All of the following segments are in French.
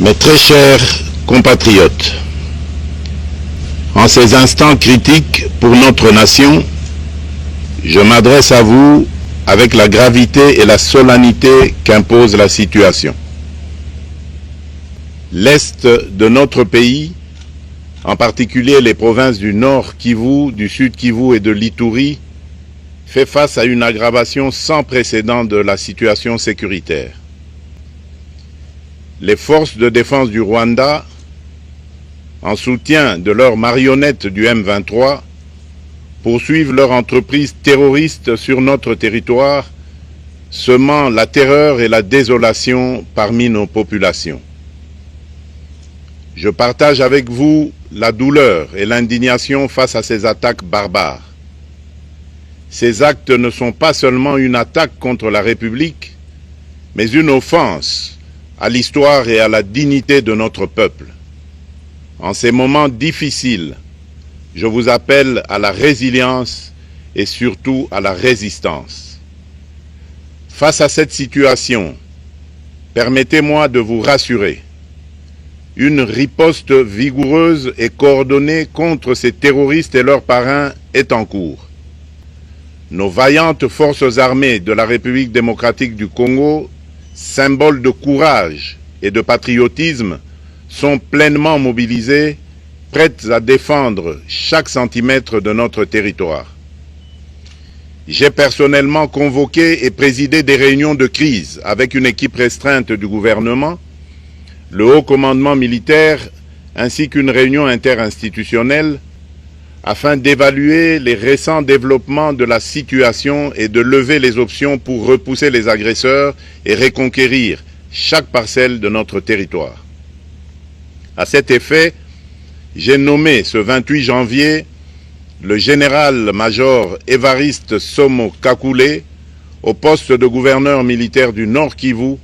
Mes très chers compatriotes, en ces instants critiques pour notre nation, je m'adresse à vous avec la gravité et la solennité qu'impose la situation. L'Est de notre pays, en particulier les provinces du Nord Kivu, du Sud Kivu et de l'Ituri, fait face à une aggravation sans précédent de la situation sécuritaire. Les forces de défense du Rwanda, en soutien de leurs marionnettes du M23, poursuivent leur entreprise terroriste sur notre territoire, semant la terreur et la désolation parmi nos populations. Je partage avec vous la douleur et l'indignation face à ces attaques barbares. Ces actes ne sont pas seulement une attaque contre la République, mais une offense à l'histoire et à la dignité de notre peuple. En ces moments difficiles, je vous appelle à la résilience et surtout à la résistance. Face à cette situation, permettez-moi de vous rassurer. Une riposte vigoureuse et coordonnée contre ces terroristes et leurs parrains est en cours. Nos vaillantes forces armées de la République démocratique du Congo, symboles de courage et de patriotisme, sont pleinement mobilisées, prêtes à défendre chaque centimètre de notre territoire. J'ai personnellement convoqué et présidé des réunions de crise avec une équipe restreinte du gouvernement, le haut commandement militaire ainsi qu'une réunion interinstitutionnelle afin d'évaluer les récents développements de la situation et de lever les options pour repousser les agresseurs et reconquérir chaque parcelle de notre territoire. À cet effet, j'ai nommé ce 28 janvier le général-major Évariste Somo Kakule au poste de gouverneur militaire du Nord Kivu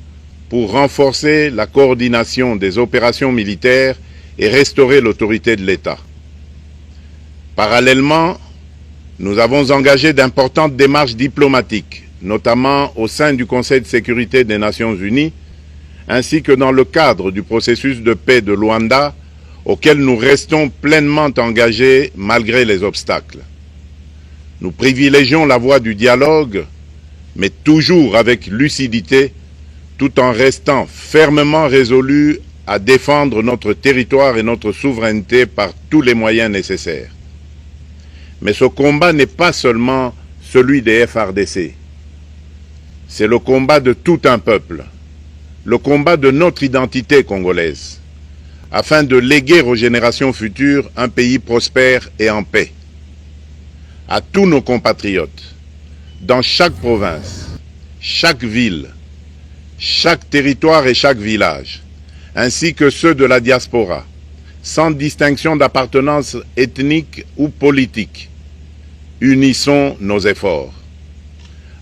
pour renforcer la coordination des opérations militaires et restaurer l'autorité de l'État. Parallèlement, nous avons engagé d'importantes démarches diplomatiques, notamment au sein du Conseil de sécurité des Nations Unies, ainsi que dans le cadre du processus de paix de Luanda, auquel nous restons pleinement engagés malgré les obstacles. Nous privilégions la voie du dialogue, mais toujours avec lucidité, tout en restant fermement résolus à défendre notre territoire et notre souveraineté par tous les moyens nécessaires. Mais ce combat n'est pas seulement celui des FARDC. C'est le combat de tout un peuple, le combat de notre identité congolaise, afin de léguer aux générations futures un pays prospère et en paix. À tous nos compatriotes, dans chaque province, chaque ville, chaque territoire et chaque village, ainsi que ceux de la diaspora, sans distinction d'appartenance ethnique ou politique, unissons nos efforts.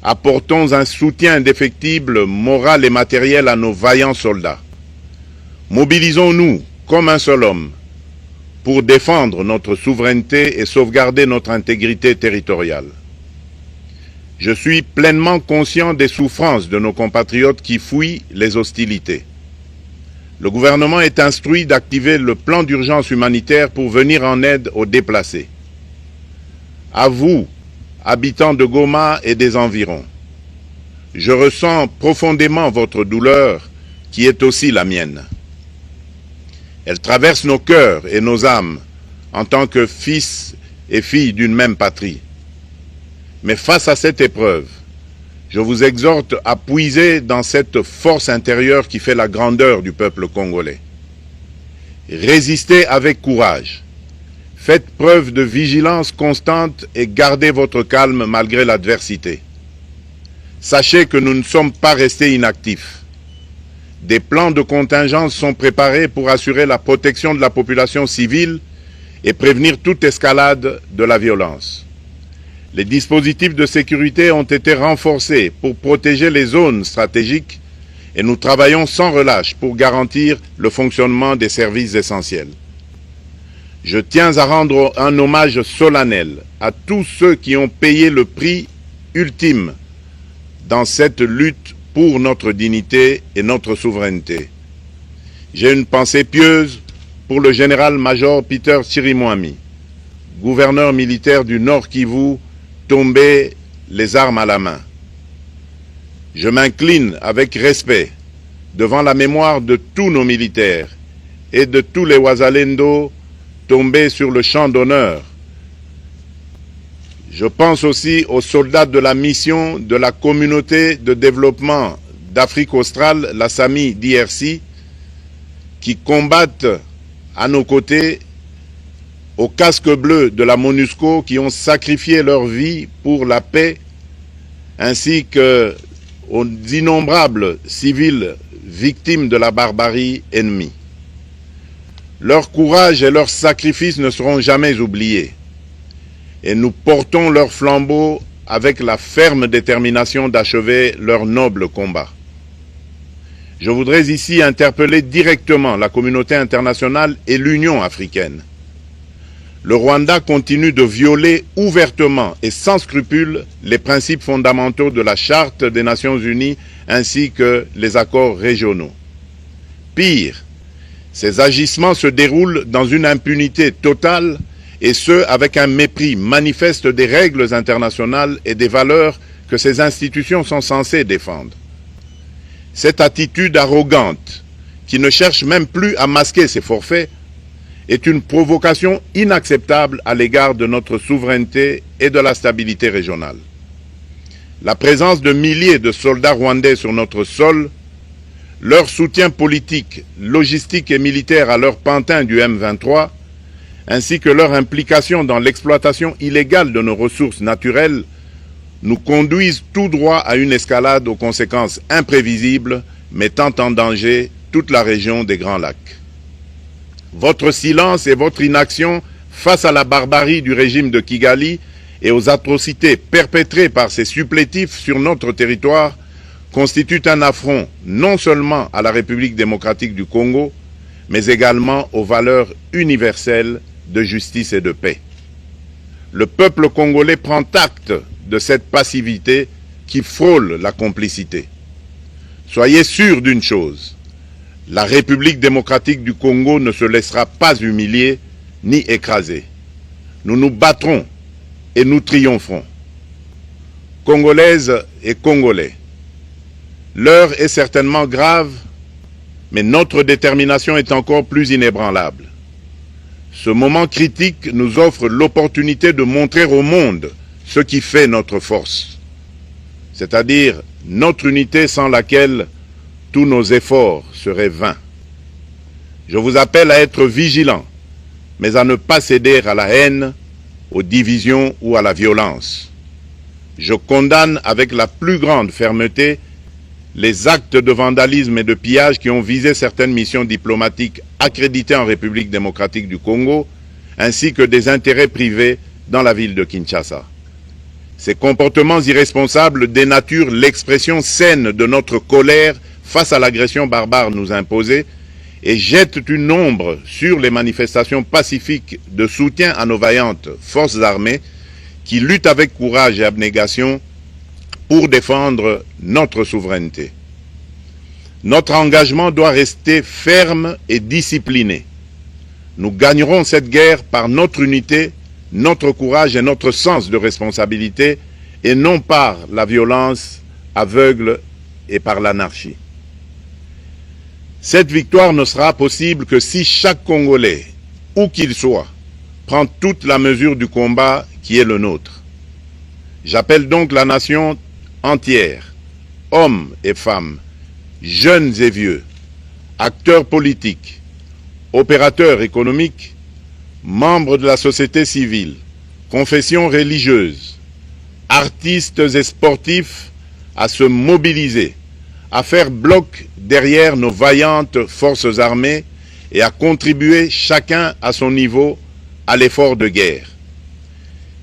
Apportons un soutien indéfectible, moral et matériel à nos vaillants soldats. Mobilisons-nous comme un seul homme pour défendre notre souveraineté et sauvegarder notre intégrité territoriale. Je suis pleinement conscient des souffrances de nos compatriotes qui fuient les hostilités. Le gouvernement est instruit d'activer le plan d'urgence humanitaire pour venir en aide aux déplacés. À vous, habitants de Goma et des environs, je ressens profondément votre douleur qui est aussi la mienne. Elle traverse nos cœurs et nos âmes en tant que fils et filles d'une même patrie. Mais face à cette épreuve, je vous exhorte à puiser dans cette force intérieure qui fait la grandeur du peuple congolais. Résistez avec courage. Faites preuve de vigilance constante et gardez votre calme malgré l'adversité. Sachez que nous ne sommes pas restés inactifs. Des plans de contingence sont préparés pour assurer la protection de la population civile et prévenir toute escalade de la violence. Les dispositifs de sécurité ont été renforcés pour protéger les zones stratégiques et nous travaillons sans relâche pour garantir le fonctionnement des services essentiels. Je tiens à rendre un hommage solennel à tous ceux qui ont payé le prix ultime dans cette lutte pour notre dignité et notre souveraineté. J'ai une pensée pieuse pour le général-major Peter Chirimwami, gouverneur militaire du Nord Kivu, tombé les armes à la main. Je m'incline avec respect devant la mémoire de tous nos militaires et de tous les Wazalendo tombés sur le champ d'honneur. Je pense aussi aux soldats de la mission de la communauté de développement d'Afrique australe, la SAMI DRC, qui combattent à nos côtés, aux casques bleus de la MONUSCO, qui ont sacrifié leur vie pour la paix, ainsi qu'aux innombrables civils victimes de la barbarie ennemie. Leur courage et leur sacrifice ne seront jamais oubliés, et nous portons leur flambeau avec la ferme détermination d'achever leur noble combat. Je voudrais ici interpeller directement la communauté internationale et l'Union africaine. Le Rwanda continue de violer ouvertement et sans scrupule les principes fondamentaux de la Charte des Nations Unies ainsi que les accords régionaux. Pire, ces agissements se déroulent dans une impunité totale et ce, avec un mépris manifeste des règles internationales et des valeurs que ces institutions sont censées défendre. Cette attitude arrogante, qui ne cherche même plus à masquer ses forfaits, est une provocation inacceptable à l'égard de notre souveraineté et de la stabilité régionale. La présence de milliers de soldats rwandais sur notre sol, leur soutien politique, logistique et militaire à leur pantin du M23, ainsi que leur implication dans l'exploitation illégale de nos ressources naturelles, nous conduisent tout droit à une escalade aux conséquences imprévisibles, mettant en danger toute la région des Grands Lacs. Votre silence et votre inaction face à la barbarie du régime de Kigali et aux atrocités perpétrées par ses supplétifs sur notre territoire constituent un affront non seulement à la République démocratique du Congo, mais également aux valeurs universelles de justice et de paix. Le peuple congolais prend acte de cette passivité qui frôle la complicité. Soyez sûrs d'une chose, la République démocratique du Congo ne se laissera pas humilier ni écraser. Nous nous battrons et nous triompherons. Congolaises et Congolais, l'heure est certainement grave, mais notre détermination est encore plus inébranlable. Ce moment critique nous offre l'opportunité de montrer au monde ce qui fait notre force, c'est-à-dire notre unité sans laquelle tous nos efforts seraient vains. Je vous appelle à être vigilants, mais à ne pas céder à la haine, aux divisions ou à la violence. Je condamne avec la plus grande fermeté les actes de vandalisme et de pillage qui ont visé certaines missions diplomatiques accréditées en République démocratique du Congo, ainsi que des intérêts privés dans la ville de Kinshasa. Ces comportements irresponsables dénaturent l'expression saine de notre colère face à l'agression barbare nous imposée et jettent une ombre sur les manifestations pacifiques de soutien à nos vaillantes forces armées qui luttent avec courage et abnégation pour défendre notre souveraineté. Notre engagement doit rester ferme et discipliné. Nous gagnerons cette guerre par notre unité, notre courage et notre sens de responsabilité, et non par la violence aveugle et par l'anarchie. Cette victoire ne sera possible que si chaque Congolais, où qu'il soit, prend toute la mesure du combat qui est le nôtre. J'appelle donc la nation entière, hommes et femmes, jeunes et vieux, acteurs politiques, opérateurs économiques, membres de la société civile, confessions religieuses, artistes et sportifs à se mobiliser, à faire bloc derrière nos vaillantes forces armées et à contribuer chacun à son niveau à l'effort de guerre.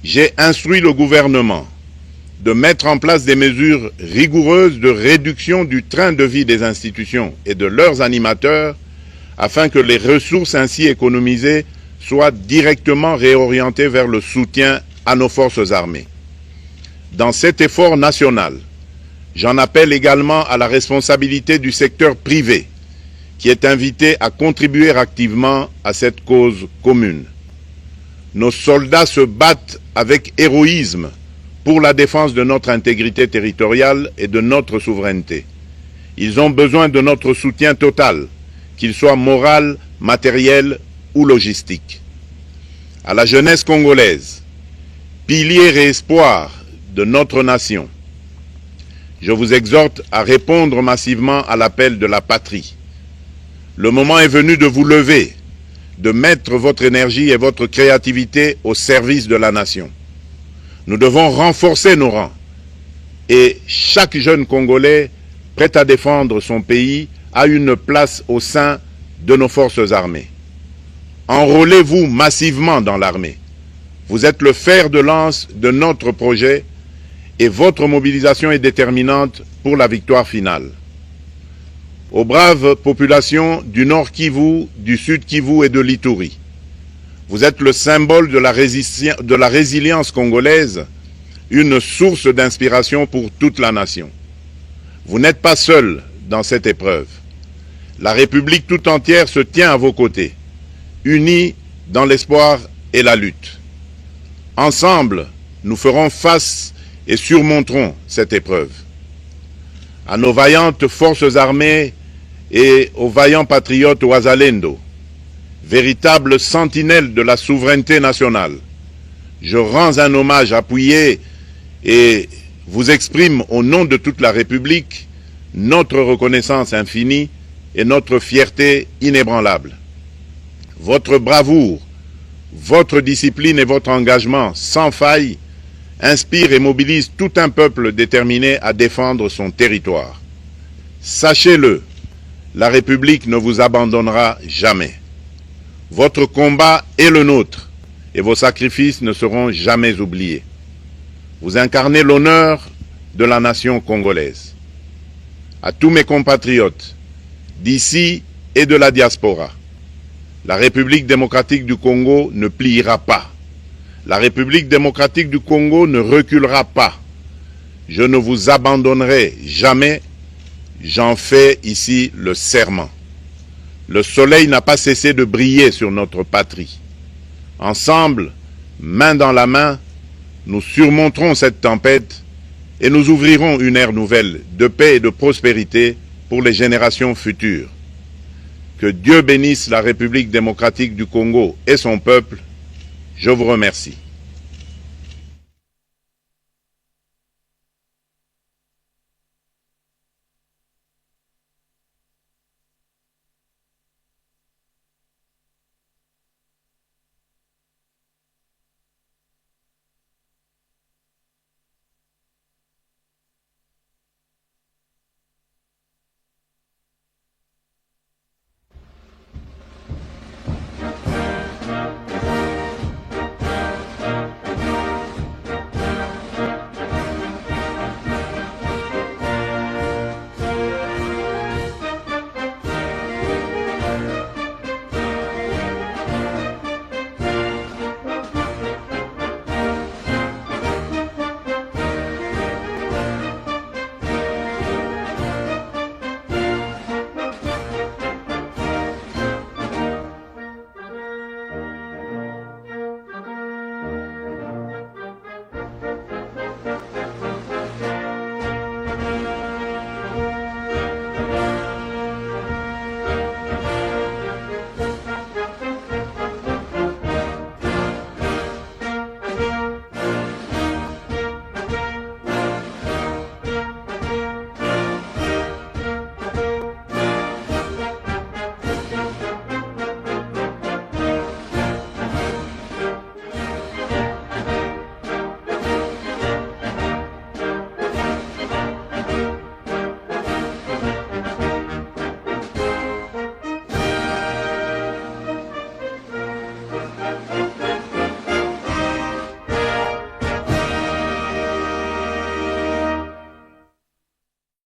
J'ai instruit le gouvernement de mettre en place des mesures rigoureuses de réduction du train de vie des institutions et de leurs animateurs afin que les ressources ainsi économisées soient directement réorientées vers le soutien à nos forces armées. Dans cet effort national, j'en appelle également à la responsabilité du secteur privé qui est invité à contribuer activement à cette cause commune. Nos soldats se battent avec héroïsme pour la défense de notre intégrité territoriale et de notre souveraineté. Ils ont besoin de notre soutien total, qu'il soit moral, matériel ou logistique. À la jeunesse congolaise, pilier et espoir de notre nation, je vous exhorte à répondre massivement à l'appel de la patrie. Le moment est venu de vous lever, de mettre votre énergie et votre créativité au service de la nation. Nous devons renforcer nos rangs et chaque jeune Congolais prêt à défendre son pays a une place au sein de nos forces armées. Enrôlez-vous massivement dans l'armée. Vous êtes le fer de lance de notre projet et votre mobilisation est déterminante pour la victoire finale. Aux braves populations du Nord Kivu, du Sud Kivu et de l'Ituri, vous êtes le symbole de la résilience congolaise, une source d'inspiration pour toute la nation. Vous n'êtes pas seuls dans cette épreuve. La République tout entière se tient à vos côtés, unis dans l'espoir et la lutte. Ensemble, nous ferons face et surmonterons cette épreuve. À nos vaillantes forces armées et aux vaillants patriotes Wazalendo, véritables sentinelles de la souveraineté nationale, je rends un hommage appuyé et vous exprime au nom de toute la République notre reconnaissance infinie et notre fierté inébranlable. Votre bravoure, votre discipline et votre engagement sans faille inspirent et mobilisent tout un peuple déterminé à défendre son territoire. Sachez-le, la République ne vous abandonnera jamais. Votre combat est le nôtre et vos sacrifices ne seront jamais oubliés. Vous incarnez l'honneur de la nation congolaise. À tous mes compatriotes, d'ici et de la diaspora, la République démocratique du Congo ne pliera pas. La République démocratique du Congo ne reculera pas. Je ne vous abandonnerai jamais. J'en fais ici le serment. Le soleil n'a pas cessé de briller sur notre patrie. Ensemble, main dans la main, nous surmonterons cette tempête et nous ouvrirons une ère nouvelle de paix et de prospérité pour les générations futures. Que Dieu bénisse la République démocratique du Congo et son peuple. Je vous remercie.